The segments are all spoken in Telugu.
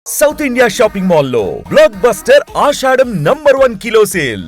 సౌత్ ఇండియా షాపింగ్ మాల్లో బ్లాక్ బస్టర్ ఆషాఢం #1 కిలో సేల్.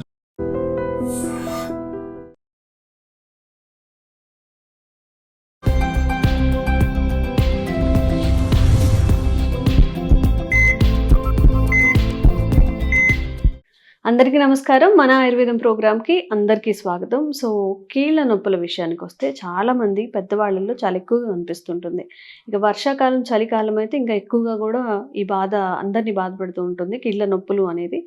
అందరికీ నమస్కారం. మన ఆయుర్వేదం ప్రోగ్రామ్‌కి అందరికీ స్వాగతం. సో, కీళ్ళ నొప్పుల విషయానికొస్తే చాలామంది పెద్దవాళ్ళలో చాలా ఎక్కువగా కనిపిస్తుంటుంది. ఇక వర్షాకాలం, చలికాలం అయితే ఇంకా ఎక్కువగా గూడా ఈ బాధ అందరిని బాధపెడుతూ ఉంటుంది కీళ్ళ నొప్పులు అనేది.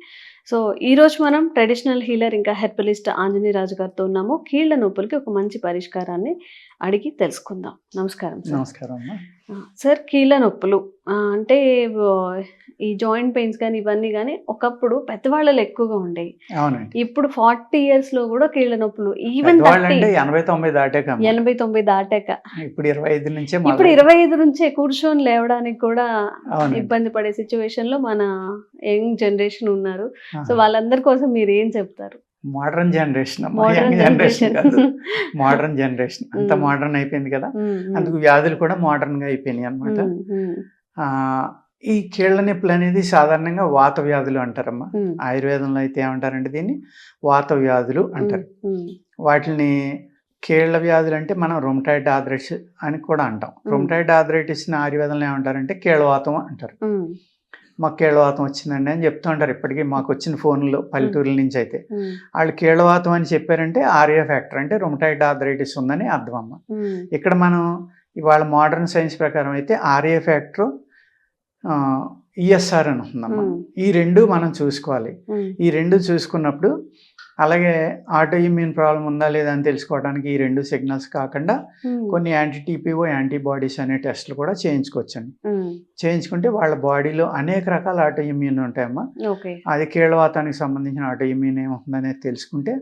సో, ఈరోజు మనం ట్రెడిషనల్ హీలర్ ఇంకా హెర్బలిస్ట్ ఆంజనేయరాజు గారితో ఉన్నాము. కీళ్ళ నొప్పులకి ఒక మంచి పరిష్కారాన్ని అడిగి తెలుసుకుందాం. నమస్కారం సార్. నమస్కారం అమ్మా. సార్, కీళ్ళ నొప్పులు అంటే ఈ జాయింట్ పెయిన్స్ కానీ ఇవన్నీ కానీ ఒకప్పుడు పెద్దవాళ్ళలో ఎక్కువగా ఉండేవి. అవునండి. ఇప్పుడు 40 ఇయర్స్‌లో కూడా కీళ్ళ నొప్పులు ఈవెన్ పెద్దవాళ్ళంటే 80-90 దాటాక అమ్మా. 80-90 దాటాక ఇప్పుడు 25 నుంచే ఇప్పుడు 25 నుంచే కూర్చొని లేవడానికి కూడా అవునండి. ఇబ్బంది పడే సిచ్యువేషన్‌లో మన యంగ్ జనరేషన్ ఉన్నారు. సో, ఆహా. వాళ్ళందరి కోసం మీరు ఏం చెప్తారు? మోడర్న్ జనరేషన్ అమ్మా. Modern young generation generation. కాదు, మోడర్న్ జనరేషన్. అంత మ్మ్. మోడర్న్ అయిపోయింది కదా, హ్మ్, హ్మ్. అందుకు వ్యాధులు కూడా మోడర్న్ గా అయిపోయినాయి అనమాట. హ్మ్, హ్మ్, ఈ కీళ్ళ నొప్పులు అనేది సాధారణంగా వాత వ్యాధులు అంటారమ్మా. హ్మ్. ఆయుర్వేదంలో అయితే ఏమంటారంటే దీన్ని వాత వ్యాధులు అంటారు. హ్మ్, వాటిని కీళ్ళ వ్యాధులు అంటే మనం రొమటాయిడ్ ఆర్థరైటిస్ అని కూడా అంటాం. రొమటాయిడ్ ఆర్థరైటిస్ని ఆయుర్వేదంలో ఏమంటారంటే కీళ్ళవాతం అంటారు. హ్మ్, మాకు కీళ్ళవాతం వచ్చిందండి అని చెప్తూ ఉంటారు. ఇప్పటికీ మాకు వచ్చిన ఫోన్లో పల్లెటూరుల నుంచి అయితే హ్మ్, వాళ్ళు కీళ్ళవాతం అని చెప్పారంటే ఆర్ఏ ఫ్యాక్టర్ అంటే రొమటాయిడ్ ఆర్థరైటిస్ ఉందని అర్థం అమ్మ. హ్మ్, ఇక్కడ మనం ఇవాళ మోడర్న్ సైన్స్ ప్రకారం అయితే ఆర్ఏ ఫ్యాక్టర్ ఈఎస్ఆర్ అని ఉంటుందమ్మా. హ్మ్. ఈ రెండు మనం చూసుకోవాలి. హ్మ్, ఈ రెండు చూసుకున్నప్పుడు అలాగే ఆటో ఇమ్యూన్ ప్రాబ్లం ఉందా లేదా అని తెలుసుకోవడానికి ఈ రెండు సిగ్నల్స్ కాకుండా హ్మ్, కొన్ని యాంటీటీపీఓ యాంటీబాడీస్ అనే టెస్టులు కూడా చేయించుకోవచ్చండి. హ్మ్. చేయించుకుంటే వాళ్ళ బాడీలో అనేక రకాల ఆటో ఇమ్యూన్ ఉంటాయమ్మా. ఓకే. అది కీళ్ళవాతానికి సంబంధించిన ఆటో ఇమ్యూన్ ఏమవుతుందనేది తెలుసుకుంటే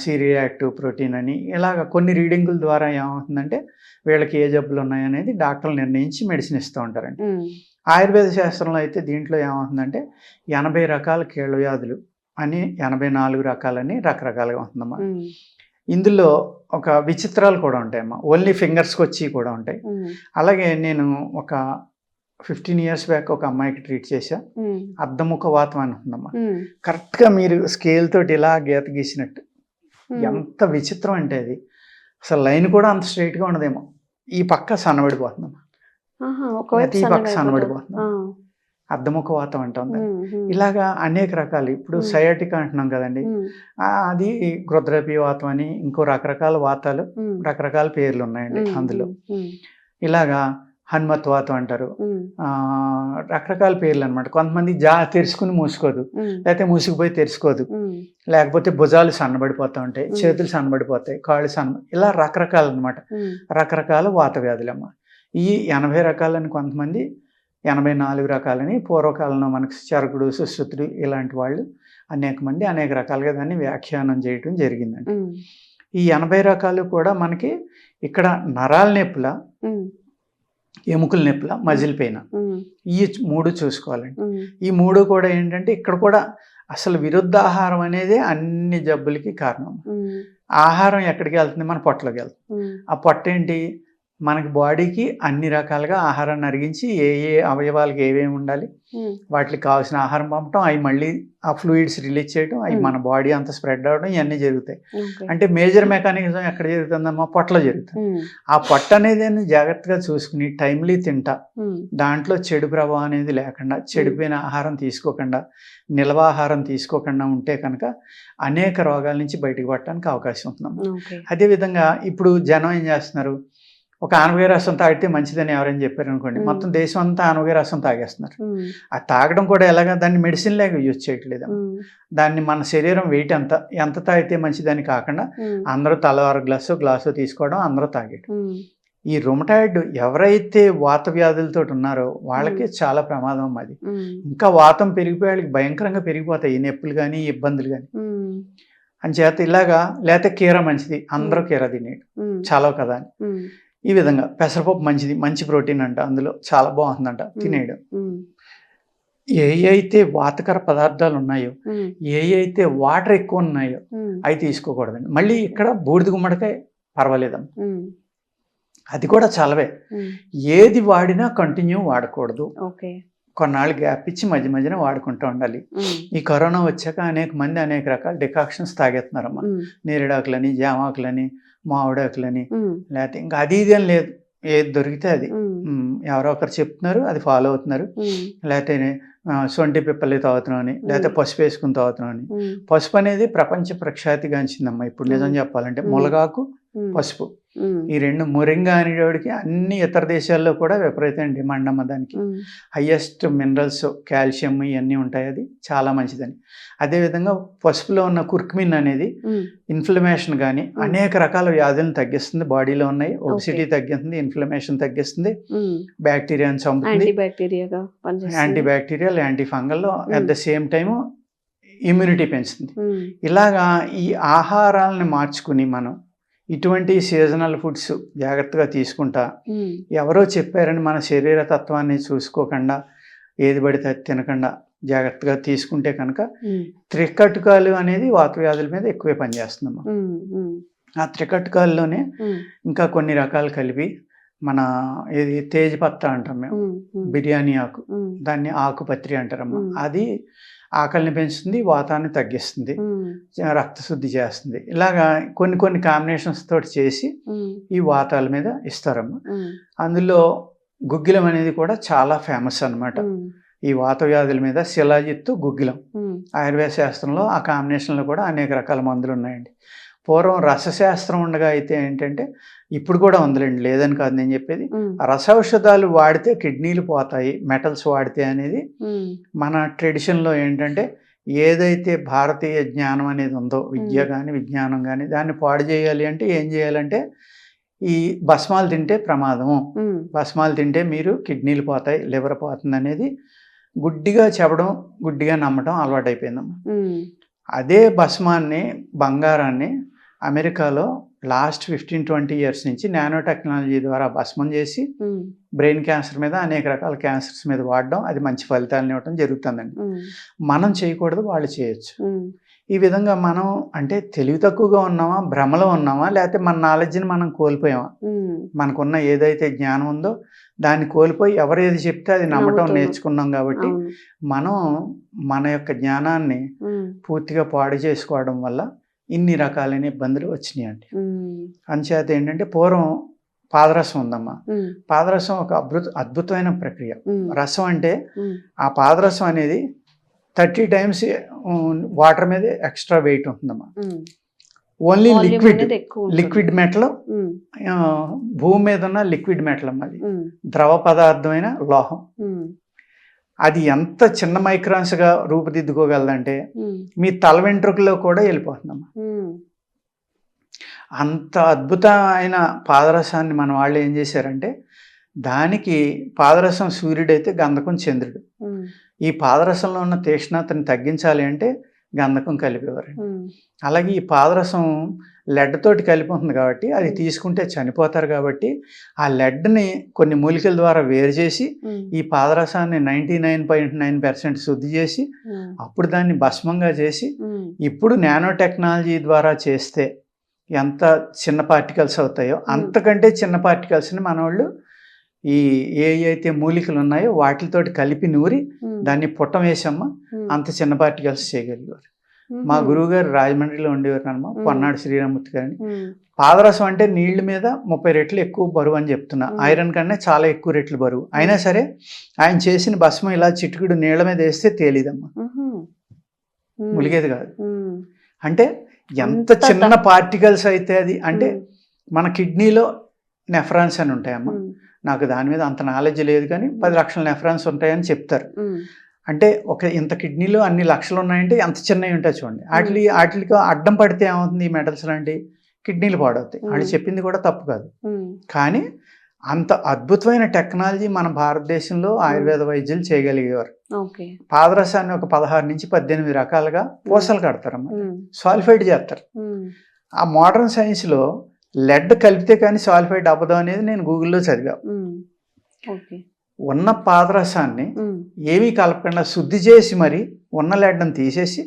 సి రియాక్టివ్ ప్రోటీన్ అని ఇలాగ కొన్ని రీడింగుల ద్వారా ఏమవుతుందంటే వీళ్ళకి ఏ జబ్బులు ఉన్నాయనేది డాక్టర్లు నిర్ణయించి మెడిసిన్ ఇస్తూ ఉంటారండి. హ్మ్, ఆయుర్వేద శాస్త్రంలో అయితే దీంట్లో ఏమవుతుందంటే 80 రకాల కీళ్ళ వ్యాధులు అని 84 రకాలని రకరకాలుగా ఉంటుందమ్మా. హ్మ్, ఇందులో ఒక విచిత్రాలు కూడా ఉంటాయమ్మా. ఓన్లీ ఫింగర్స్కి వచ్చి కూడా ఉంటాయి. హ్మ్, అలాగే నేను ఒక 15 ఇయర్స్ బ్యాక్ ఒక అమ్మాయికి ట్రీట్ చేశా. హ్మ్, అర్ధముఖ వాతం అని ఉంటుందమ్మా. హ్మ్, కరెక్ట్గా మీరు స్కేల్ తోటి ఇలా గీత గీసినట్టు హ్మ్. ఎంత విచిత్రం అంటే అది అసలు లైన్ కూడా అంత స్ట్రైట్గా ఉండదేమో. ఈ పక్క సన్నబడిపోతుందమ్మా, ఆహా! ఒకవైపు ఈ పక్క సన్నగా సన్నబడిపోతుంది. అయిపోతది. అర్ధముఖ వాతం అంటాం దాన్ని. హ్మ్, హ్మ్, ఇలాగా అనేక రకాలు ఇప్పుడు Hmm. సయాటికా అంటున్నాం కదండి. హ్మ్, అది గృద్రపీ వాతం అని ఇంకో రకరకాల వాతాలు హ్మ్, రకరకాల పేర్లు ఉన్నాయండి హ్మ్, అందులో. హ్మ్, ఇలాగా హనుమత్ వాతం అంటారు. హ్మ్, రకరకాల పేర్లు అనమాట. కొంతమంది తెరుచుకుని మూసుకోదు, హ్మ్, లేకపోతే మూసుకుపోయి తెరుచుకోదు, హ్మ్, లేకపోతే భుజాలు సన్నబడిపోతూ ఉంటాయి, Hmm. చేతులు సన్నబడిపోతాయి, కాళ్ళు ఇలా రకరకాలు అనమాట. హ్మ్, రకరకాల వాత వ్యాధులమ్మ. ఈ 80 రకాలని కొంతమంది 84 రకాలని పూర్వకాలంలో మనకు చరకుడు సుశ్రుతుడు ఇలాంటి వాళ్ళు అనేక మంది అనేక రకాలుగా దాన్ని వ్యాఖ్యానం చేయటం జరిగిందండి. హ్మ్, ఈ 80 రకాలు కూడా మనకి ఇక్కడ నరాల నొప్పుల, హ్మ్, ఎముకల నొప్పుల, మజిల్ పెయిన్ హ్మ్, ఈ 3 చూసుకోవాలండి. హ్మ్, ఈ 3 కూడా ఏంటంటే ఇక్కడ కూడా అసలు విరుద్ధ ఆహారం అనేదే అన్ని జబ్బులకి కారణం. హ్మ్, ఆహారం ఎక్కడికి వెళ్తుంది? మన పొట్టలోకి వెళ్తుంది. హ్మ్, ఆ పొట్ట ఏంటి? మనకి బాడీకి అన్ని రకాలుగా ఆహారాన్ని అరిగించి ఏ ఏ అవయవాలకి ఏమేమి ఉండాలి హ్మ్, వాటికి కావాల్సిన ఆహారం పంపటం, అవి మళ్ళీ ఆ ఫ్లూయిడ్స్ రిలీజ్ చేయడం, అవి మన బాడీ అంతా స్ప్రెడ్ అవ్వడం, ఇవన్నీ జరుగుతాయి. ఓకే. అంటే మేజర్ మెకానిజం ఎక్కడ జరుగుతుందమ్మా? పొట్టలో జరుగుతుంది. హ్మ్, ఆ పొట్ట అనేది జాగ్రత్తగా చూసుకుని టైమ్లీ తింటా, హ్మ్, దాంట్లో చెడు ప్రభావం అనేది లేకుండా, చెడిపోయిన ఆహారం తీసుకోకుండా, నిల్వ ఆహారం తీసుకోకుండా ఉంటే కనుక అనేక రోగాల నుంచి బయటకు పడటానికి అవకాశం ఉంటుందమ్మా. ఓకే. అదేవిధంగా ఇప్పుడు జనం ఏం చేస్తున్నారు? ఒక ఆనపకాయ రసం తాగితే మంచిదని ఎవరైనా చెప్పారు అనుకోండి, మొత్తం దేశం అంతా ఆనపకాయ రసం తాగేస్తున్నారు. హ్మ్, అది తాగడం కూడా ఎలాగా? దాన్ని మెడిసిన్ లాగా యూజ్ చేయట్లేదు. హ్మ్, దాన్ని మన శరీరం వెయిట్ ఎంత తాగితే మంచిదని కాకుండా హ్మ్, అందరూ తల 6 గ్లాసు తీసుకోవడం, అందరూ తాగేయడం. హ్మ్, ఈ రొమటాయిడ్ ఎవరైతే వాత వ్యాధులతో ఉన్నారో వాళ్ళకి చాలా ప్రమాదం అది. హ్మ్, ఇంకా వాతం పెరిగిపోయి వాళ్ళకి భయంకరంగా పెరిగిపోతాయి ఈ నొప్పులు కానీ ఇబ్బందులు కానీ. హ్మ్, అంచేత ఇలాగా లేకపోతే కీర మంచిది, అందరూ కీర తినేయడం హ్మ్, చాలా కదా అని. హ్మ్, ఈ విధంగా పెసరపప్పు మంచిది, మంచి ప్రోటీన్ అంట, అందులో చాలా బాగుంటుందంట, తినేయడం. హ్మ్, ఏ అయితే వాతకర పదార్థాలు ఉన్నాయో, హ్మ్, ఏ అయితే వాటర్ ఎక్కువ ఉన్నాయో హ్మ్, అవి తీసుకోకూడదండి. మళ్ళీ ఇక్కడ బూడిద గుమ్మడికాయ పర్వాలేదమ్మా, హ్మ్, అది కూడా చలవే. హ్మ్, ఏది వాడినా కంటిన్యూ వాడకూడదు. ఓకే. కొన్నాళ్ళు గ్యాప్ ఇచ్చి మధ్య మధ్యన వాడుకుంటూ ఉండాలి. ఈ కరోనా వచ్చాక అనేక మంది అనేక రకాల డికాక్షన్స్ తాగేస్తున్నారమ్మా. నేరేడాకులని, జామాకులని, మామిడాకులని, లేకపోతే ఇంకా అది ఇది అని లేదు, ఏది దొరికితే అది. ఎవరో ఒకరు చెప్తున్నారు, అది ఫాలో అవుతున్నారు. లేకపోతే సొంటి పిప్పలి తాగుతున్నాం అని, లేకపోతే పసుపు వేసుకుని తాగుతున్నాం అని. పసుపు అనేది ప్రపంచ ప్రఖ్యాతిగాంచిందమ్మా ఇప్పుడు నిజం చెప్పాలంటే. ములగాకు, పసుపు, ఈ రెండు, మొరింగా అనేవాడికి అన్ని ఇతర దేశాల్లో కూడా విపరీతమైన డిమాండ్ అమ్మ దానికి. హయ్యెస్ట్ మినరల్స్, కాల్షియం ఇవన్నీ ఉంటాయి, అది చాలా మంచిదని. అదేవిధంగా పసుపులో ఉన్న కుర్కుమిన్ అనేది ఇన్ఫ్లమేషన్ కానీ అనేక రకాల వ్యాధులను తగ్గిస్తుంది. బాడీలో ఉన్నాయి ఒబిసిటీ తగ్గిస్తుంది, ఇన్ఫ్లమేషన్ తగ్గిస్తుంది, బ్యాక్టీరియాని చంపుతుంది, anti bacterial, anti fungal, at the same time immunity పెంచుతుంది. ఇలాగా ఈ ఆహారాలను మార్చుకుని మనం ఇటువంటి సీజనల్ ఫుడ్స్ జాగ్రత్తగా తీసుకుంటా, ఎవరో చెప్పారని మన శరీర తత్వాన్ని చూసుకోకుండా ఏది పడితే తినకుండా జాగ్రత్తగా తీసుకుంటే కనుక త్రికటుకాలు అనేది వాత వ్యాధుల మీద ఎక్కువే పనిచేస్తుందమ్మా. ఆ త్రికటుకాల్లోనే ఇంకా కొన్ని రకాలు కలిపి మన ఇది తేజ్పత్త అంటాం మేము, బిర్యానీ ఆకు, దాన్ని ఆకుపత్రి అంటారమ్మా. అది ఆకలిని పెంచుతుంది, వాతాన్ని తగ్గిస్తుంది, రక్తశుద్ధి చేస్తుంది. ఇలాగా కొన్ని కొన్ని కాంబినేషన్స్ తోటి చేసి ఈ వాతాల మీద ఇస్తారమ్మా. అందులో గుగ్గిలం అనేది కూడా చాలా ఫేమస్ అన్నమాట. ఈ వాత వ్యాధుల మీద శిలాజిత్తు, గుగ్గిలం, ఆయుర్వేద శాస్త్రంలో ఆ కాంబినేషన్లో కూడా అనేక రకాల మందులు ఉన్నాయండి. పూర్వం రసశాస్త్రం ఉండగా అయితే ఏంటంటే, ఇప్పుడు కూడా ఉందిలేండి, లేదని కాదు నేను చెప్పేది, రసౌషధాలు వాడితే కిడ్నీలు పోతాయి, మెటల్స్ వాడితే అనేది మన ట్రెడిషన్లో ఏంటంటే, ఏదైతే భారతీయ జ్ఞానం అనేది ఉందో, విద్య కానీ విజ్ఞానం కానీ, దాన్ని పాడు చేయాలి అంటే ఏం చేయాలంటే, ఈ భస్మాలు తింటే ప్రమాదము, భస్మాలు తింటే మీరు కిడ్నీలు పోతాయి, లివర్ పోతుంది అనేది గుడ్డిగా చెప్పడం, గుడ్డిగా నమ్మడం అలవాటైపోయిందమ్మా. అదే భస్మాన్ని, బంగారాన్ని అమెరికాలో లాస్ట్ 15-20 years నుంచి నానో టెక్నాలజీ ద్వారా భస్మం చేసి బ్రెయిన్ క్యాన్సర్ మీద, అనేక రకాల క్యాన్సర్స్ మీద వాడడం, అది మంచి ఫలితాలను ఇవ్వడం జరుగుతుందండి. మనం చేయకూడదు, వాళ్ళు చేయొచ్చు. ఈ విధంగా మనం అంటే తెలివి తక్కువగా ఉన్నామా, భ్రమలో ఉన్నామా, లేకపోతే మన నాలెడ్జ్ని మనం కోల్పోయామా? మనకున్న ఏదైతే జ్ఞానం ఉందో దాన్ని కోల్పోయి ఎవరు ఏది చెప్తే అది నమ్మటం నేర్చుకున్నాం. కాబట్టి మనం మన యొక్క జ్ఞానాన్ని పూర్తిగా పాడు చేసుకోవడం వల్ల ఇన్ని రకాలైన ఇబ్బందులు వచ్చినాయండి. అంచేత ఏంటంటే, పూర్వం పాదరసం ఉందమ్మా. పాదరసం ఒక అద్భుతమైన ప్రక్రియ. రసం అంటే ఆ పాదరసం అనేది 30 times వాటర్ మీద ఎక్స్ట్రా వెయిట్ ఉంటుందమ్మా. ఓన్లీ లిక్విడ్ మెటల్, భూమి మీద ఉన్న లిక్విడ్ మెటల్ అమ్మా. అది ద్రవ పదార్థమైన లోహం. అది ఎంత చిన్న మైక్రాన్స్గా రూపుదిద్దుకోగలదంటే మీ తల వెంట్రుకలో కూడా వెళ్ళిపోతుందమ్మా. అంత అద్భుతమైన పాదరసాన్ని మన వాళ్ళు ఏం చేశారంటే, దానికి పాదరసం సూర్యుడైతే గంధకం చంద్రుడు. ఈ పాదరసంలో ఉన్న తీక్ష్ణతని తగ్గించాలి అంటే గంధకం కలిపేవారు. అలాగే ఈ పాదరసం లెడ్ తోటి కలిపి ఉంటుంది కాబట్టి అది తీసుకుంటే చనిపోతారు. కాబట్టి ఆ లెడ్ని కొన్ని మూలికల ద్వారా వేరు చేసి ఈ పాదరసాన్ని 99.9% శుద్ధి చేసి అప్పుడు దాన్ని భస్మంగా చేసి ఇప్పుడు నానో టెక్నాలజీ ద్వారా చేస్తే ఎంత చిన్న పార్టికల్స్ అవుతాయో అంతకంటే చిన్న పార్టికల్స్ని మన వాళ్ళు ఈ అయితే మూలికలు ఉన్నాయో వాటితోటి కలిపి నూరి దాన్ని పుట్టం వేసమ్మ అంత చిన్న పార్టికల్స్ చేయగలిగారు. మా గురువు గారు రాజమండ్రిలో ఉండేవారు అన్నమా, పొన్నాడు శ్రీరామూర్తి గారిని. పాదరసం అంటే నీళ్ల మీద 30 రెట్లు ఎక్కువ బరువు అని చెప్తున్నా, ఐరన్ కన్నా చాలా ఎక్కువ రెట్లు బరువు. అయినా సరే ఆయన చేసిన భస్మం ఇలా చిటికుడు నీళ్ల మీద వేస్తే తేలిదమ్మా, ములిగేది కాదు. అంటే ఎంత చిన్న పార్టికల్స్ అయితే అది. అంటే మన కిడ్నీలో నెఫ్రాన్స్ అని ఉంటాయమ్మా. నాకు దాని మీద అంత నాలెడ్జ్ లేదు కానీ 10 లక్షల నెఫ్రాన్స్ ఉంటాయని చెప్తారు. అంటే ఒక ఇంత కిడ్నీలో అన్ని లక్షలు ఉన్నాయంటే ఎంత చిన్నవి ఉంటాయి చూడండి. వాటికి అడ్డం పడితే ఏమవుతుంది, ఈ మెటల్స్ లాంటి కిడ్నీలు పాడవుతాయి. వాళ్ళు చెప్పింది కూడా తప్పు కాదు, కానీ అంత అద్భుతమైన టెక్నాలజీ మన భారతదేశంలో ఆయుర్వేద వైద్యులు చేయగలిగేవారు. పాదరసాన్ని ఒక 16 నుంచి 18 రకాలుగా పూసలు కడతారమ్మా, సాలిఫైడ్ చేస్తారు. ఆ మోడర్న్ సైన్స్లో లెడ్ కలిపితే కానీ సాలిఫైడ్ అవ్వదు అనేది నేను గూగుల్లో చదివా. ఉన్న పాదరసాన్ని ఏమీ కలపకుండా శుద్ధి చేసి మరి ఉన్న లెడ్ని తీసేసి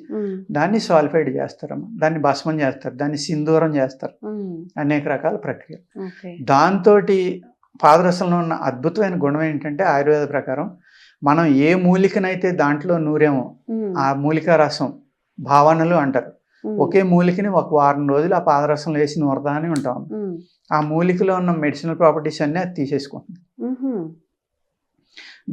దాన్ని సాలిఫైడ్ చేస్తారమ్మా, దాన్ని భస్మం చేస్తారు, దాన్ని సింధూరం చేస్తారు, అనేక రకాల ప్రక్రియ. దాంతో పాదరసంలో ఉన్న అద్భుతమైన గుణం ఏంటంటే, ఆయుర్వేద ప్రకారం మనం ఏ మూలికనైతే దాంట్లో నూరేమో ఆ మూలికా రసం భావనలు అంటారు. ఒకే మూలికని ఒక వారం రోజులు ఆ పాదరసంలో వేసి నూరదా అని ఉంటాం. ఆ మూలికలో ఉన్న మెడిసినల్ ప్రాపర్టీస్ అన్నీ అది తీసేసుకుంటుంది.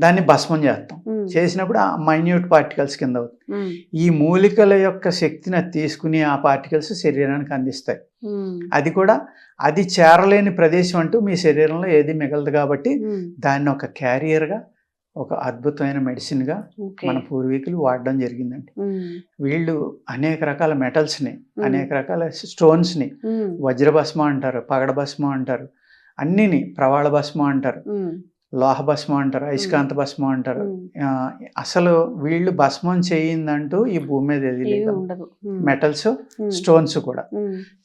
దాన్ని భస్మం చేస్తాం. చేసినప్పుడు ఆ మైన్యూట్ పార్టికల్స్ కింద అవుతుంది. ఈ మూలికల యొక్క శక్తిని అది తీసుకుని ఆ పార్టికల్స్ శరీరానికి అందిస్తాయి. అది కూడా అది చేరలేని ప్రదేశం అంటూ మీ శరీరంలో ఏది మిగలదు కాబట్టి దాన్ని ఒక క్యారియర్గా, ఒక అద్భుతమైన మెడిసిన్గా మన పూర్వీకులు వాడడం జరిగిందండి. వీళ్ళు అనేక రకాల మెటల్స్ని, అనేక రకాల స్టోన్స్ని వజ్రభస్మ అంటారు, పగడ భస్మ అంటారు, అన్నిని ప్రవాళ భస్మ అంటారు, లోహ భస్మం అంటారు, అయస్కాంత భస్మం అంటారు. అసలు వీళ్ళు భస్మం చేయిందంటూ ఈ భూమి మీద ఏది లేదు. మెటల్స్, స్టోన్స్ కూడా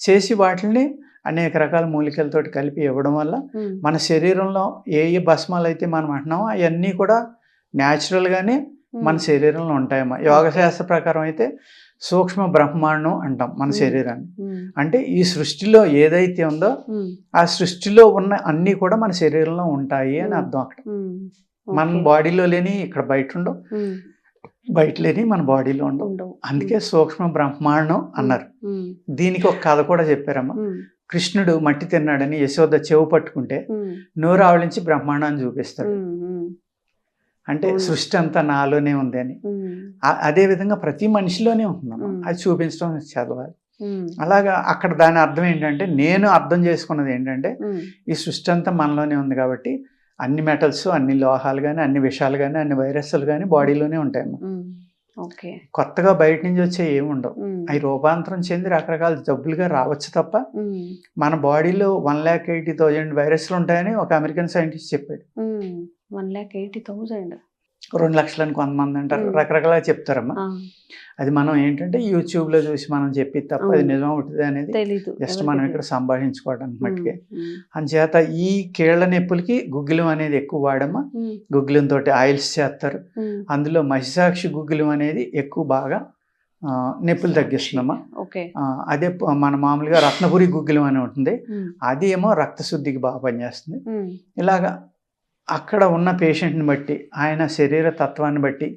చేసి వాటిని అనేక రకాల మూలికలతోటి కలిపి ఇవ్వడం వల్ల మన శరీరంలో ఏ ఏ భస్మాలు అయితే మనం అంటున్నామో అవన్నీ కూడా న్యాచురల్గానే మన శరీరంలో ఉంటాయమ్మా. యోగ శాస్త్ర ప్రకారం అయితే సూక్ష్మ బ్రహ్మాండం అంటాం మన శరీరాన్ని. అంటే ఈ సృష్టిలో ఏదైతే ఉందో ఆ సృష్టిలో ఉన్న అన్నీ కూడా మన శరీరంలో ఉంటాయి అని అర్థం. అక్కడ మన బాడీలో లేని ఇక్కడ బయట ఉండవు, బయట లేని మన బాడీలో ఉండవు. అందుకే సూక్ష్మ బ్రహ్మాండం అన్నారు. దీనికి ఒక కథ కూడా చెప్పారమ్మా. కృష్ణుడు మట్టి తిన్నాడని యశోద చెవు పట్టుకుంటే నోరు ఆవలించి బ్రహ్మాండాన్ని చూపిస్తాడు. అంటే సృష్టి అంతా నాలోనే ఉంది అని. అదే విధంగా ప్రతి మనిషిలోనే ఉంటున్నాను, అది చూపించడం చదవాలి. అలాగా అక్కడ దాని అర్థం ఏంటంటే, నేను అర్థం చేసుకున్నది ఏంటంటే, ఈ సృష్టి అంతా మనలోనే ఉంది కాబట్టి అన్ని మెటల్స్, అన్ని లోహాలు కానీ, అన్ని విషాలు కానీ, అన్ని వైరస్లు కానీ బాడీలోనే ఉంటాయమ్మా. కొత్తగా బయట నుంచి వచ్చే ఏమి ఉండవు. అవి రూపాంతరం చెంది రకరకాల జబ్బులుగా రావచ్చు తప్ప మన బాడీలో 1,80,000 వైరస్లు ఉంటాయని ఒక అమెరికన్ సైంటిస్ట్ చెప్పాడు. 1,80,000 2 లక్షలని కొంతమంది అంటారు, రకరకాల చెప్తారమ్మా. అది మనం ఏంటంటే యూట్యూబ్లో చూసి మనం చెప్పి తప్ప అది నిజం అవుతుంది అనేది జస్ట్ మనం ఇక్కడ సంభాషించుకోవడానికి మట్టుకే. అందుచేత ఈ కీళ్ల నొప్పులకి గుగ్గిలం అనేది ఎక్కువ వాడమ్మా. గుగ్గిలంతో ఆయిల్స్ చేస్తారు. అందులో మహిషాక్షి గుగ్గిలం అనేది ఎక్కువ బాగా నొప్పులు తగ్గిస్తుందమ్మా. అదే మన మామూలుగా రత్నపురి గుగ్గిలం అని ఉంటుంది, అది ఏమో రక్తశుద్ధికి బాగా పనిచేస్తుంది. ఇలాగా అక్కడ ఉన్న పేషెంట్ని బట్టి, ఆయన శరీర తత్వాన్ని బట్టి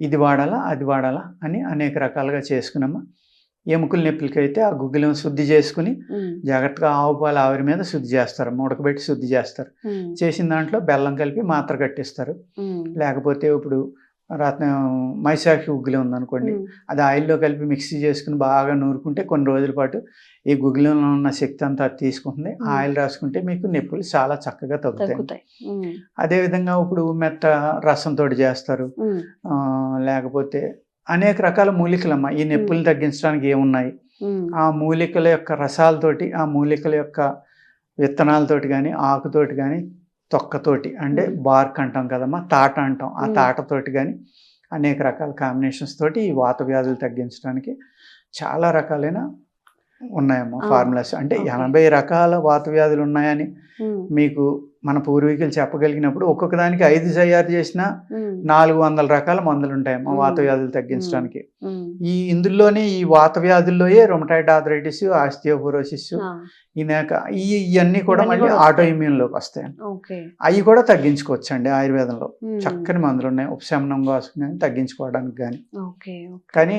ఇది వాడాలా అది వాడాలా అని అనేక రకాలుగా చేసుకున్నామా. ఎముకల నొప్పులకి అయితే ఆ గుగ్గిలం శుద్ధి చేసుకుని జాగ్రత్తగా ఆవు పాలు ఆవిరి మీద శుద్ధి చేస్తారు, ఉడకబెట్టి శుద్ధి చేస్తారు. చేసిన దాంట్లో బెల్లం కలిపి మాత్ర కట్టిస్తారు. లేకపోతే ఇప్పుడు మైసాక్షి గుగ్గిలం ఉందనుకోండి, అది ఆయిల్లో కలిపి మిక్సీ చేసుకుని బాగా నూరుకుంటే కొన్ని రోజుల పాటు ఈ గుగ్గిలంలో ఉన్న శక్తి అంతా తీసుకుంటుంది. ఆయిల్ రాసుకుంటే మీకు నొప్పులు చాలా చక్కగా తగ్గుతాయి. అదేవిధంగా ఇప్పుడు మెత్త రసంతో చేస్తారు. లేకపోతే అనేక రకాల మూలికలమ్మా ఈ నొప్పులు తగ్గించడానికి ఏమున్నాయి, ఆ మూలికల యొక్క రసాలతోటి, ఆ మూలికల యొక్క విత్తనాలతోటి కానీ, ఆకుతోటి కానీ, తొక్కతోటి అంటే బార్క్ అంటాం కదమ్మా, తాట అంటాం, ఆ తాటతోటి కానీ అనేక రకాల కాంబినేషన్స్ తోటి ఈ వాత వ్యాధులు తగ్గించడానికి చాలా రకాలైన ఉన్నాయమ్మా ఫార్ములాస్. అంటే 80 రకాల వాత వ్యాధులు ఉన్నాయని మీకు మన పూర్వీకులు చెప్పగలిగినప్పుడు ఒక్కొక్క దానికి 5 తయారు చేసిన 400 రకాల మందులు ఉంటాయమ్మా వాత వ్యాధులు తగ్గించడానికి. ఇందులోనే ఈ వాత వ్యాధుల్లోయే రొమటాయిడ్ ఆర్థరైటిస్, ఆస్టియోపోరోసిస్, ఇవన్నీ కూడా మళ్ళీ ఆటో ఇమ్యూన్లోకి వస్తాయి. అవి కూడా తగ్గించుకోవచ్చు అండి ఆయుర్వేదంలో. చక్కని మందులు ఉన్నాయి ఉపశమనం కోసం కానీ తగ్గించుకోవడానికి కానీ. కానీ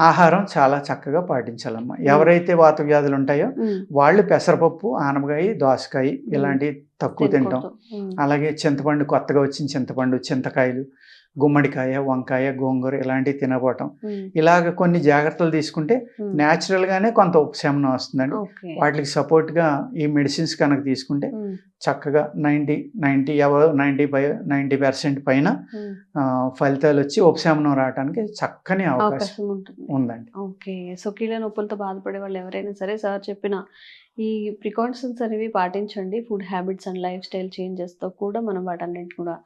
ఆహారం చాలా చక్కగా పాటించాలమ్మా. ఎవరైతే వాత వ్యాధులు ఉంటాయో వాళ్ళు పెసరపప్పు, ఆనపకాయ, దోసకాయ ఇలాంటివి తక్కువ తింటాం. అలాగే చింతపండు, కొత్తగా వచ్చిన చింతపండు, చింతకాయలు, గుమ్మడికాయ, వంకాయ, గోంగూర ఇలాంటివి తినబోవటం, ఇలాగ కొన్ని జాగ్రత్తలు తీసుకుంటే న్యాచురల్గానే కొంత ఉపశమనం వస్తుందండి. వాటికి సపోర్ట్గా ఈ మెడిసిన్స్ కనుక తీసుకుంటే చక్కగా 90% పైన ఫలితాలు వచ్చి ఉపశమనం రావడానికి చక్కని అవకాశం ఉందండి. సో కీళ్ళ నొప్పులతో బాధపడే వాళ్ళు ఎవరైనా సరే సార్ చెప్పిన ఈ ప్రికాషన్స్ అనేవి పాటించండి. Food habits and life style చేంజెస్తో కూడా మనం వాటన్నింటి కూడా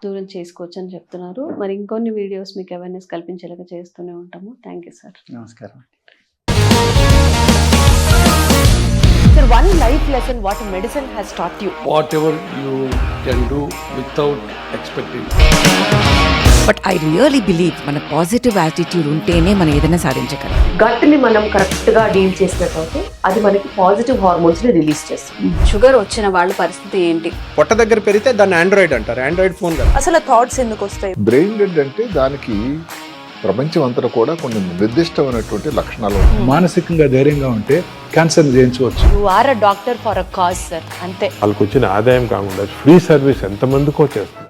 దూరం చేసుకోవచ్చు అని చెప్తున్నారు. మరి ఇంకొన్ని వీడియోస్ మీకు అవేర్నెస్ కల్పించేలాగా చేస్తూనే ఉంటాము. Thank you sir. నమస్కారం. Sir, one life lesson what medicine has taught you. Whatever you can do without expecting. But I really believe మన పాజిటివ్ యాటిట్యూడ్ ఉంటేనే మనం ఏదైనా సాధించగలం. గట్ని మనం కరెక్ట్ గా డీల్ చేసినట్లయితే అది మనకి పాజిటివ్ హార్మోన్స్ ని రిలీజ్ చేస్తుంది. షుగర్ వచ్చిన వాళ్ళ పరిస్థితి ఏంటి? పొట్ట దగ్గర పెరిగితే దాన్ని ఆండ్రాయిడ్ అంటారు, ఆండ్రాయిడ్ ఫోన్ కదా. అసలు థాట్స్ ఎందుకు వస్తాయి? బ్రెయిన్ డెడ్ అంటే దానికి ప్రపంచం అంతా కూడా కొన్ని నిర్దిష్టమైనటువంటి లక్షణాలు ఉంటాయి. మానసికంగా ధైర్యంగా ఉంటే క్యాన్సర్ జయించవచ్చు. You are a doctor for a cause sir, అంతే. వాళ్ళకి వచ్చిన ఆదాయం కాకుండా ఫ్రీ సర్వీస్ ఎంతమందికో చేస్తుంది.